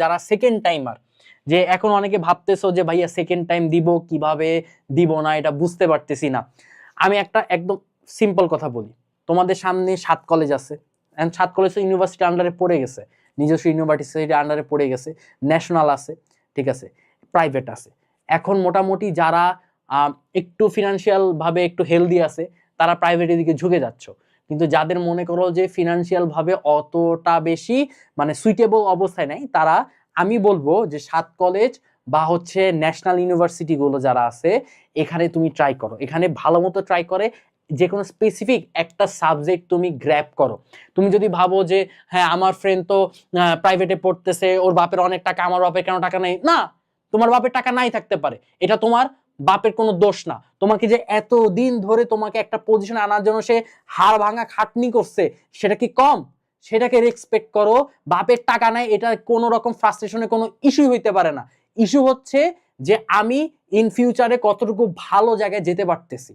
যারা second timer, যে এখন অনেকে ভাবতেছো যে ভাইয়া সেকেন্ড টাইম দিব কিভাবে দিব না এটা বুঝতে পারতেছি না। আমি একটা একদম সিম্পল কথা বলি, তোমাদের সামনে 7 কলেজ আছে, এন্ড 7 কলেজ ইউনিভার্সিটি আন্ডারে পড়ে গেছে, নিজস্ব ইউনিভার্সিটি আন্ডারে পড়ে গেছে, ন্যাশনাল আছে, ঠিক আছে, প্রাইভেট আছে। এখন মোটামুটি যারা একটু ফিনান্সিয়াল ভাবে একটু হেলদি আছে তারা প্রাইভেটের দিকে ঝুঁকে যাচ্ছ, কিন্তু যাদের মনে করো যে ফিনান্সিয়াল ভাবে অতটা বেশি মানে সুইটেবল অবস্থায় নাই, তারা আমি বলবো যে 7 কলেজ বা হচ্ছে ন্যাশনাল ইউনিভার্সিটি গুলো যারা আছে এখানে তুমি ট্রাই করো, এখানে ভালো মতো ট্রাই করে যে কোনো স্পেসিফিক একটা সাবজেক্ট তুমি গ্র্যাব করো। তুমি যদি ভাবো যে হ্যাঁ আমার ফ্রেন্ড তো প্রাইভেটে পড়তেছে, ওর বাপের অনেক টাকা, আমার বাপের কেন টাকা নেই, না, তোমার বাপের টাকা নাই থাকতে পারে, এটা তোমার বাপের কোনো দোষ না। তোমাকে যে এতদিন ধরে তোমাকে একটা পজিশনে আনার জন্য সে হাড় ভাঙা খাটনি করছে, সেটা কি কম? সেটাকে রেসপেক্ট করো। বাপের টাকা নাই এটা কোনো রকম ফ্রাস্ট্রেশনের কোনো ইস্যু হইতে পারে না। ইস্যু হচ্ছে যে আমি ইন ফিউচারে কতটুকু ভালো জায়গায় যেতে পারতেছি।